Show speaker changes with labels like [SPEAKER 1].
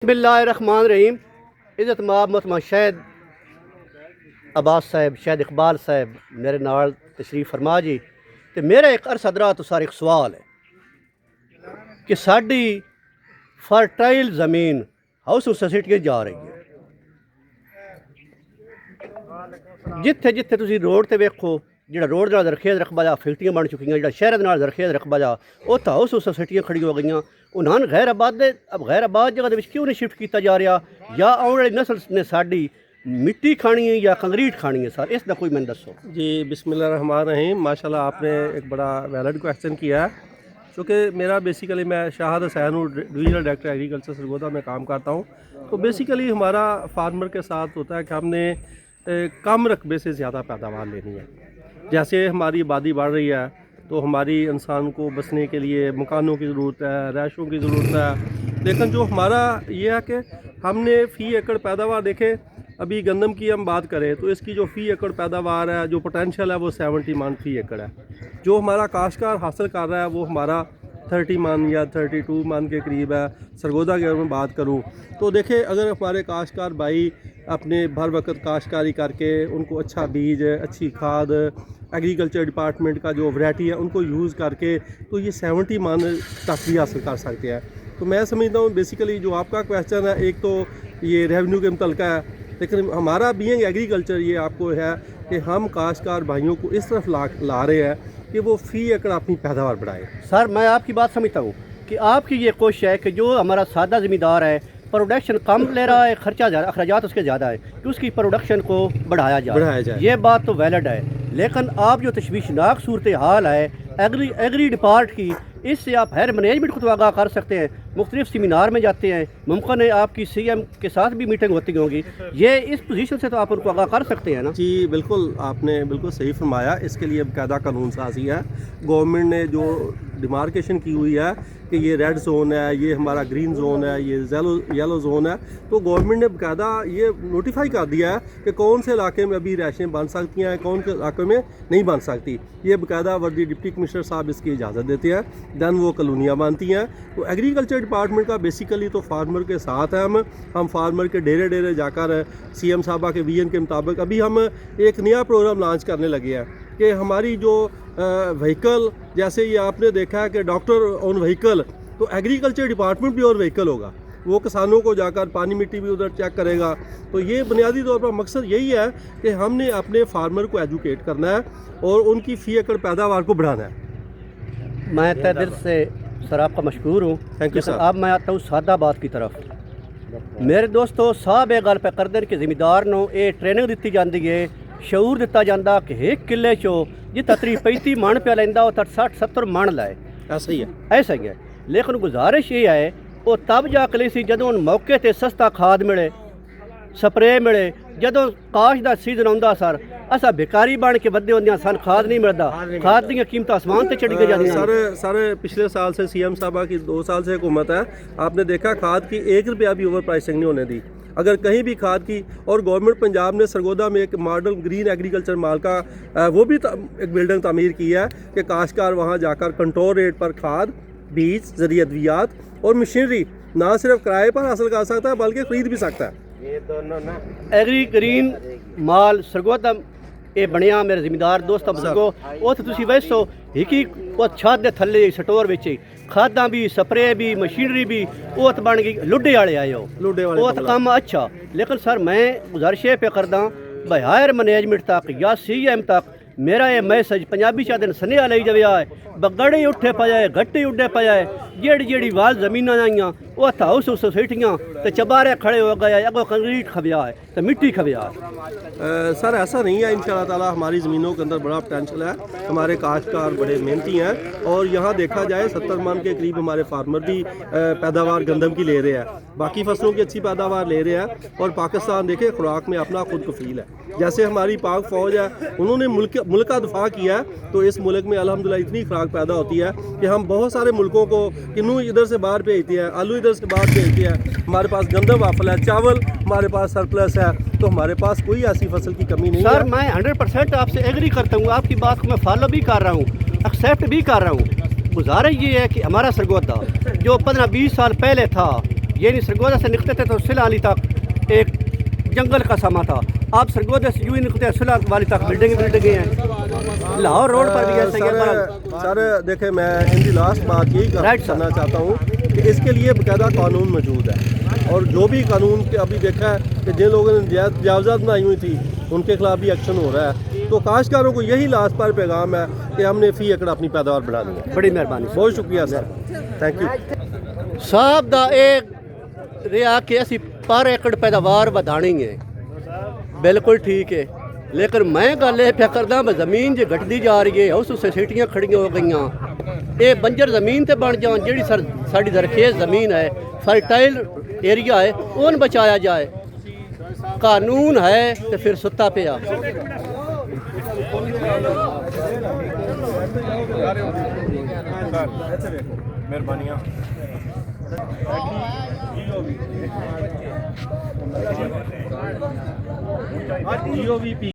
[SPEAKER 1] बिस्मिल्लाहिर्रहमानिर्रहीम। इज़्ज़त माब मोहतरमा शहद अब्बास साहब, शहद इकबाल साहब मेरे नाल तशरीफ फरमा जी। तो मेरा एक अरसा दरा तो सारा एक सवाल है कि साड़ी फर्टाइल ज़मीन हाउस सोसाइटी जा रही है। जिथे जिथे तुसी रोड ते वेखो, जो रोड नाल जरखेज़ रकबा जा फैक्ट्रियां बन चुकी, जो शहर नाल जरखेज़ रकबा जा उत्थे हाउस सोसाइटियां खड़ी हो गई। उन्होंने गैर आबाद जगह क्यों नहीं शिफ्ट किया जा रहा, या आने वाली नस्ल ने साड़ी मिट्टी खानी है या कंक्रीट खानी है? सर इसका कोई मैंने दसो
[SPEAKER 2] जी। बिस्मिल्लाहिर्रहमानिर्रहीम। माशाल्लाह आपने एक बड़ा वैलिड क्वेश्चन किया है, क्योंकि मेरा बेसिकली मैं शाहद हुसैन हूँ, डिवीजनल डायरेक्टर एग्रीकल्चर सरगोदा में काम करता हूँ। तो बेसिकली हमारा फार्मर के साथ होता है कि हमने कम रकबे से ज़्यादा पैदावार लेनी है। जैसे हमारी आबादी बढ़ रही है तो हमारी इंसान को बसने के लिए मकानों की ज़रूरत है, रैशों की ज़रूरत है। लेकिन जो हमारा ये है कि हमने फ़ी एकड़ पैदावार देखें, अभी गंदम की हम बात करें तो इसकी जो फ़ी एकड़ पैदावार है, जो पोटेंशियल है वो 70 मन फ़ी एकड़ है। जो हमारा काश्तकार हासिल कर रहा है वो हमारा 30 मन या 32 मन के करीब है। सरगोदा की अगर मैं बात करूँ तो देखें, अगर हमारे काश्तकार भाई अपने भर वक्त काश्तकारी करके उनको अच्छा बीज, अच्छी खाद, एग्रीकल्चर डिपार्टमेंट का जो वैरायटी है उनको यूज़ करके तो ये 70 मन तक भी हासिल कर सकते हैं। तो मैं समझता हूँ बेसिकली जो आपका क्वेश्चन है, एक तो ये रेवेन्यू के मुतल्लिक़ है, लेकिन हमारा बीइंग एग्रीकल्चर ये आपको है कि हम काश्तकार भाइयों को इस तरफ ला रहे हैं कि वो फ़ी एकड़ अपनी पैदावार बढ़ाए।
[SPEAKER 1] सर मैं आपकी बात समझता हूँ कि आपकी ये कोशिश है कि जो हमारा सादा ज़मींदार है प्रोडक्शन कम ले रहा है, खर्चा ज़्यादा, अखराजात उसके ज़्यादा है, कि उसकी प्रोडक्शन को बढ़ाया जाए। ये बात तो वैलिड है, लेकिन आप जो तशवीशनाक सूरत हाल है एग्री डिपार्ट की, इससे आप हर मैनेजमेंट को तो आगाह कर सकते हैं। मुख्तलिफ सेमिनार में जाते हैं, मुमकिन है आपकी CM के साथ भी मीटिंग होती होगी, ये इस पोजीशन से तो आप उनको आगाह कर सकते हैं ना?
[SPEAKER 2] जी बिल्कुल, आपने बिल्कुल सही फरमाया। इसके लिए बाकायदा कानून साजी है। गवर्नमेंट ने जो डिमार्केशन की हुई है कि ये रेड जोन है, ये हमारा ग्रीन जोन है, ये येलो जोन है, तो गवर्नमेंट ने बाकायदा ये नोटिफाई कर दिया है कि कौन से इलाके में अभी रैशें बन सकती हैं, कौन से इलाके में नहीं बन सकती। ये बाकायदा वर्दी डिप्टी कमिश्नर साहब इसकी इजाज़त देते हैं, दैन वो कॉलोनियाँ बनती हैं। तो एग्रीकल्चर डिपार्टमेंट का बेसिकली तो फार्मर के साथ है। हम फार्मर के डेरे जाकर CM साहबा के विजन के मुताबिक अभी हम एक नया प्रोग्राम लॉन्च करने लगे हैं कि हमारी जो व्हीकल, जैसे ये आपने देखा है कि डॉक्टर ऑन व्हीकल, तो एग्रीकल्चर डिपार्टमेंट भी और व्हीकल होगा, वो किसानों को जाकर पानी मिट्टी भी उधर चेक करेगा। तो ये बुनियादी तौर पर मकसद यही है कि हमने अपने फार्मर को एजुकेट करना है और उनकी फ़ी एकड़ पैदावार को बढ़ाना है।
[SPEAKER 1] मैं तहे दिल से सर आपका मशकूर हूँ।
[SPEAKER 2] Thank you sir.
[SPEAKER 1] अब मैं आता हूँ सादा बात की तरफ। मेरे दोस्तों साहब ये गल पे कर दें कि जिमीदार नूं ये ट्रेनिंग दी जाती है, शऊर दिता जाता कि एक किले चो जितना 35 मन पे लेंदा वो 60-70 मन लाए।
[SPEAKER 2] ऐसा ही है,
[SPEAKER 1] ऐसा ही है। लेकिन गुजारिश ये है वो तब जाके सी जदों मौके ते सस्ता खाद मिले, स्प्रे मिले। जदों काश का सीजन आता सर, असा भिकारी बन के बदे होंगे, सन खाद नहीं मिलता, खाद दी कीमत आसमान से चढ़ी जाती।
[SPEAKER 2] सर पिछले साल से CM साहबा की 2 साल से हुकूमत है, आपने देखा खाद की 1 रुपया भी ओवर प्राइसिंग नहीं होने दी। अगर कहीं भी खाद की, और गवर्नमेंट पंजाब ने सरगोदा में एक मॉडल ग्रीन एग्रीकल्चर माल का वो भी एक बिल्डिंग तामीर की है कि काश्तकार वहाँ जाकर कंट्रोल रेट पर खाद, बीज, ज़रिए अद्वियात और मशीनरी ना सिर्फ किराए पर हासिल कर सकता है बल्कि खरीद भी सकता है।
[SPEAKER 1] एग्री ग्रीन माल सरगोदा ये बनया मेरे जिम्मेदार दोस्तों बुजुर्गो, उत तुसी वैसो हिकी वो छत दे थल्ले स्टोर विच खादा भी, स्प्रे भी, मशीनरी भी उत बन गई। लुड्डे वाले आए हो,
[SPEAKER 2] लुड्डे वाले
[SPEAKER 1] उत काम अच्छा। लेकिन सर मैं गुजारिश पे करदा भाई हायर मैनेजमेंट तक या CM तक मेरा ये मैसेज पंजाबी चा दिन सनेहा लाई जाए है, बगड़े उठे पाए, गट्टे उड्डे पाए, जेड़ी वाल जमीन आईयां वो हाउस सोसाइटियाँ तो चबारे खड़े हो गए, अगो कंक्रीट खबिया है तो मिट्टी खबिया है।
[SPEAKER 2] सर ऐसा नहीं है, इंशाअल्लाह ताला हमारी ज़मीनों के अंदर बड़ा पोटेंशियल है। हमारे काश्तकार बड़े मेहनती हैं और यहाँ देखा जाए 70 मन के करीब हमारे फार्मर भी पैदावार गंदम की ले रहे हैं, बाकी फसलों की अच्छी पैदावार ले रहे हैं। और पाकिस्तान देखे खुराक में अपना खुद कफील है। जैसे हमारी पाक फ़ौज है, उन्होंने मुल्क का दफा किया है, तो इस मुल्क में अल्हम्दुलिल्लाह इतनी खुराक पैदा होती है कि हम बहुत सारे मुल्कों को किन्नू इधर से बाहर भेजते हैं, आलू इधर से बाहर भेजते हैं। हमारे पास गंदम वाफल है, चावल हमारे पास सरप्लस है, तो हमारे पास कोई ऐसी फसल की कमी नहीं है।
[SPEAKER 1] सर मैं 100% आपसे एग्री करता हूँ, आपकी बात को मैं फॉलो भी कर रहा हूँ, एक्सेप्ट भी कर रहा हूँ। गुजारिश ये है कि हमारा सरगोदा जो 15-20 साल पहले था ये नहीं सरगोदा से निकलते थे तो सिला अली तक एक जंगल का समा था। आप सरगोदा से यूं ही निकलते हैं सिला वाली तक बिल्डिंगें हैं। लाहौर रोड पर भी ऐसे ही है।
[SPEAKER 2] सर देखें, मैं इनकी लास्ट बात यही करना चाहता हूँ कि इसके लिए बाकायदा कानून मौजूद है, और जो भी कानून के अभी देखा है कि जिन लोगों ने जायज़ात बनाई हुई थी उनके खिलाफ भी एक्शन हो रहा है। तो काश्तकारों को यही लास्ट पर पैगाम है कि हमने फी एकड़ अपनी पैदावार बढ़ानी है।
[SPEAKER 1] बड़ी मेहरबानी,
[SPEAKER 2] बहुत शुक्रिया सर, थैंक यू
[SPEAKER 1] साहब दा एक रिया कि असी पर एकड़ पैदावार बढ़ानी है, बिल्कुल ठीक है, लेकिन मैं गल ये करदा जमीन जो घटती जा रही है, हाउस सोसाइटियाँ खड़ी हो गई, ये बंजर जमीन ते बन जान, जी साड़ी दरखेज जमीन है, फर्टाइल एरिया है, उन बचाया जाए। कानून है तो फिर सुता पिया।
[SPEAKER 2] मेहरबानियाँ।